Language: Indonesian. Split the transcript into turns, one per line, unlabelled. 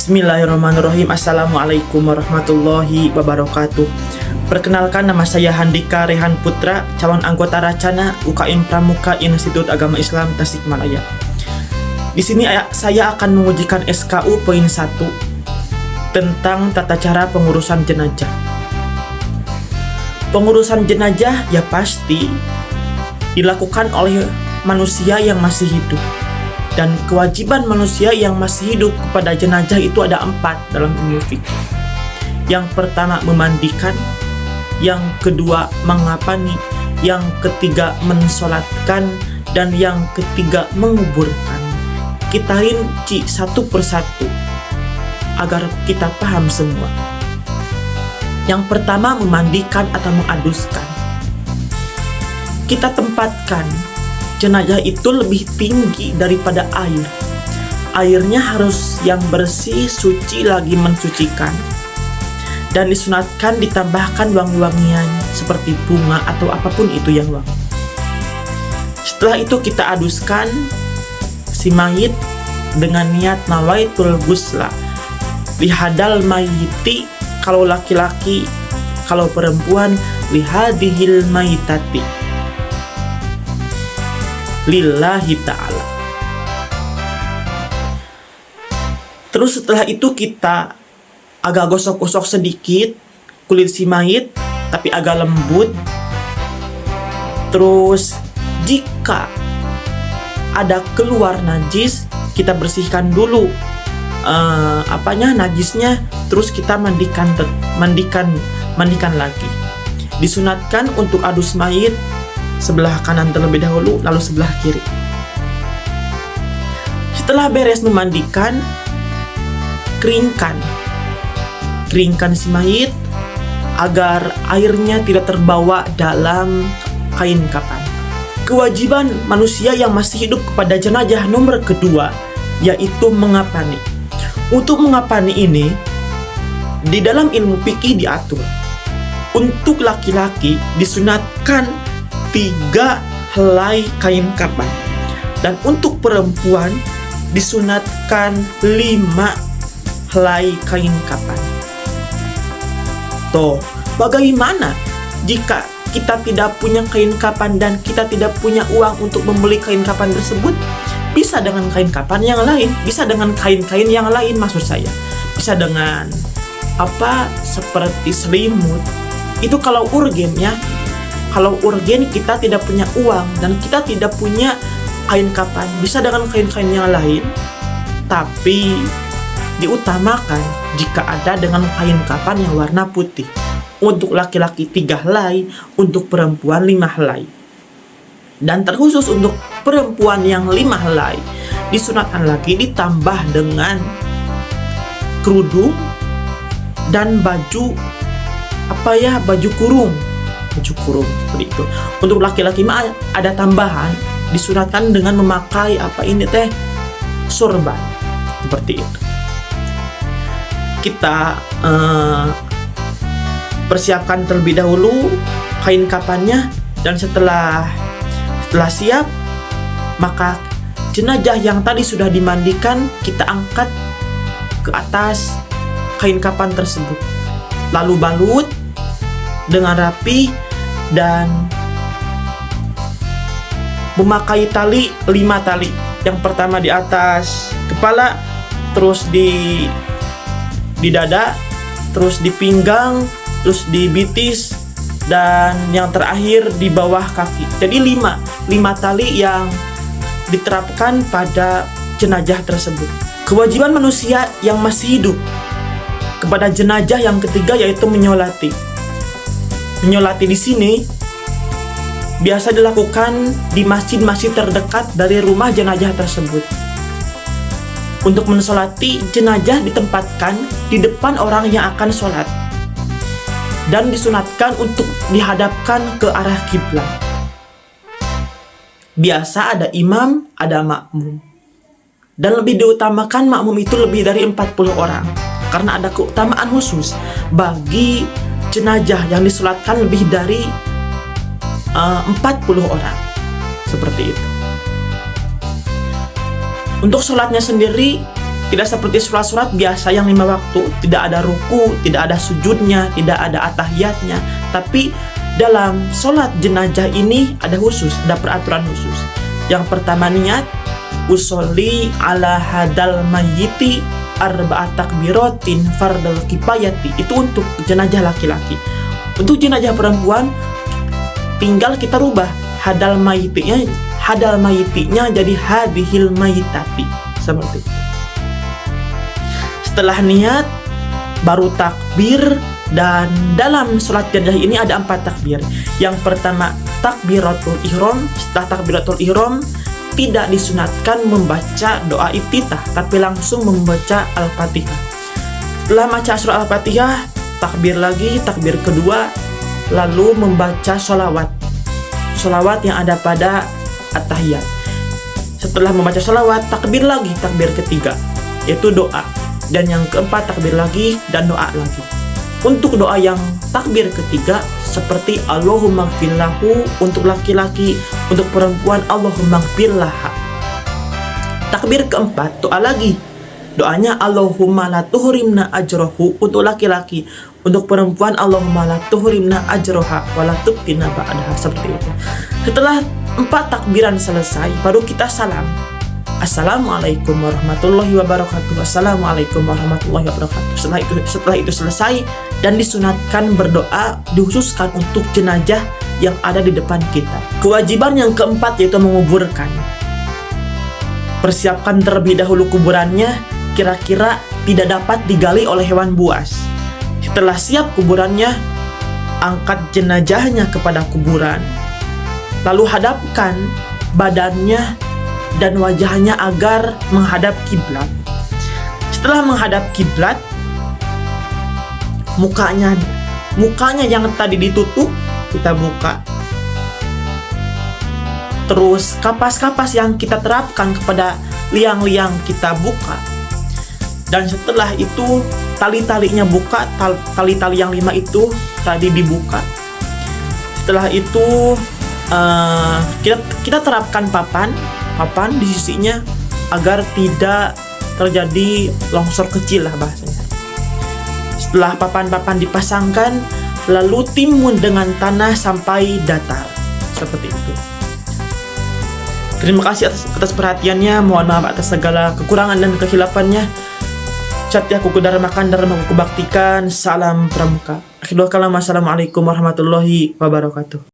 Bismillahirrahmanirrahim. Assalamualaikum warahmatullahi wabarakatuh. Perkenalkan, nama saya Handika Rehan Putra, calon anggota Racana UKM Pramuka Institut Agama Islam Tasikmalaya. Di sini saya akan mengujikan SKU poin 1 tentang tata cara pengurusan jenazah. Pengurusan jenazah ya pasti dilakukan oleh manusia yang masih hidup. Dan kewajiban manusia yang masih hidup kepada jenazah itu ada 4 dalam ilmu fikih. Yang pertama memandikan, yang kedua mengapani, yang ketiga mensolatkan, dan yang ketiga menguburkan. Kita rinci satu persatu agar kita paham semua. Yang pertama memandikan atau mengaduskan. Kita tempatkan jenazah itu lebih tinggi daripada air. Airnya harus yang bersih, suci lagi mensucikan. Dan disunatkan ditambahkan wangi-wangian seperti bunga atau apapun itu yang wangi. Setelah itu kita aduskan si mayit dengan niat nawaitul ghusla lihadal mayiti, kalau laki-laki, kalau perempuan lihadihil mayitati lillahi ta'ala. Terus setelah itu kita agak gosok-gosok sedikit kulit si mayit, tapi agak lembut. Terus jika ada keluar najis, kita bersihkan dulu najisnya. Terus kita mandikan lagi. Disunatkan untuk adus mayit sebelah kanan terlebih dahulu, lalu sebelah kiri. Setelah beres memandikan, keringkan si mayit agar airnya tidak terbawa dalam kain kafan. Kewajiban manusia yang masih hidup kepada jenazah nomor kedua yaitu mengapani. Untuk mengapani ini di dalam ilmu fikih diatur. Untuk laki-laki disunatkan 3 helai kain kafan, dan untuk perempuan disunatkan 5 helai kain kafan. Toh, bagaimana jika kita tidak punya kain kafan dan kita tidak punya uang untuk membeli kain kafan tersebut? Bisa dengan kain kafan yang lain, bisa dengan kain-kain yang lain maksud saya. Bisa dengan seperti selimut. Itu kalau urgen ya. Kalau urgen kita tidak punya uang dan kita tidak punya kain kafan, bisa dengan kain-kain yang lain. Tapi diutamakan jika ada dengan kain kafan yang warna putih. Untuk laki-laki 3 helai, untuk perempuan 5 helai. Dan terkhusus untuk perempuan yang 5 helai, disunatkan lagi ditambah dengan kerudung dan baju kurung seperti itu. Untuk laki-laki mah ada tambahan, disunatkan dengan memakai sorban seperti itu. Kita persiapkan terlebih dahulu kain kafannya, dan setelah siap, maka jenazah yang tadi sudah dimandikan kita angkat ke atas kain kafan tersebut, lalu balut dengan rapi dan memakai tali 5 tali. Yang pertama di atas kepala, terus di dada, terus di pinggang, terus di bitis, dan yang terakhir di bawah kaki. Jadi 5 tali yang diterapkan pada jenazah tersebut. Kewajiban manusia yang masih hidup kepada jenazah yang ketiga yaitu menyolati. Menyolati di sini biasa dilakukan di masjid-masjid terdekat dari rumah jenazah tersebut. Untuk mensolati jenazah ditempatkan di depan orang yang akan sholat, dan disunatkan untuk dihadapkan ke arah kiblat. Biasa ada imam, ada makmum. Dan lebih diutamakan makmum itu lebih dari 40 orang. Karena ada keutamaan khusus bagi jenazah yang disolatkan lebih dari 40 orang. Seperti itu. Untuk sholatnya sendiri Tidak seperti sholat-sholat biasa yang 5 waktu, tidak ada ruku, tidak ada sujudnya, tidak ada atahiyatnya. Tapi dalam sholat jenazah ini ada khusus, ada peraturan khusus. Yang pertama niat, usolli ala hadal mayyiti arba'at takbiratin fardal kifayati. Itu untuk jenazah laki-laki. Untuk jenazah perempuan tinggal kita rubah hadal mayitinya jadi hadhil mayitati, seperti itu. Setelah niat baru takbir, dan dalam sholat jenazah ini ada 4 takbir. Yang pertama takbiratul ihram. Setelah takbiratul ihram tidak disunatkan membaca doa iftitah, tapi langsung membaca Al-Fatihah. Setelah baca surah Al-Fatihah, takbir lagi, takbir kedua, lalu membaca sholawat yang ada pada at-tahiyat. Setelah membaca sholawat, takbir lagi, takbir ketiga, yaitu doa. Dan yang keempat takbir lagi dan doa lagi. Untuk doa yang takbir ketiga seperti Allahumma gfirlahu untuk laki-laki, untuk perempuan Allahumma gfirlaha. Takbir keempat doa lagi. Doanya Allahumma la tuhrimna ajrohu untuk laki-laki, untuk perempuan Allahumma la tuhrimna ajroha wa la tubtina ba'daha, seperti itu. Setelah 4 takbiran selesai, baru kita salam. Assalamualaikum warahmatullahi wabarakatuh. Assalamualaikum warahmatullahi wabarakatuh. Setelah itu selesai dan disunatkan berdoa, dikhususkan untuk jenazah yang ada di depan kita. Kewajiban yang keempat yaitu menguburkan. Persiapkan terlebih dahulu kuburannya, kira-kira tidak dapat digali oleh hewan buas. Setelah siap kuburannya, angkat jenazahnya kepada kuburan, lalu hadapkan badannya dan wajahnya agar menghadap kiblat. Setelah menghadap kiblat, mukanya yang tadi ditutup kita buka. Terus kapas-kapas yang kita terapkan kepada liang-liang kita buka. Dan setelah itu tali-talinya buka, tali-tali yang 5 itu tadi dibuka. Setelah itu kita terapkan papan di sisinya agar tidak terjadi longsor kecil lah bahasanya. Setelah papan-papan dipasangkan, lalu timbun dengan tanah sampai datar, seperti itu. Terima kasih atas perhatiannya. Mohon maaf atas segala kekurangan dan kehilafannya. Satya kuku dharmakan dharma kuku baktikan. Salam pramuka. Akhirul kalam. Assalamualaikum warahmatullahi wabarakatuh.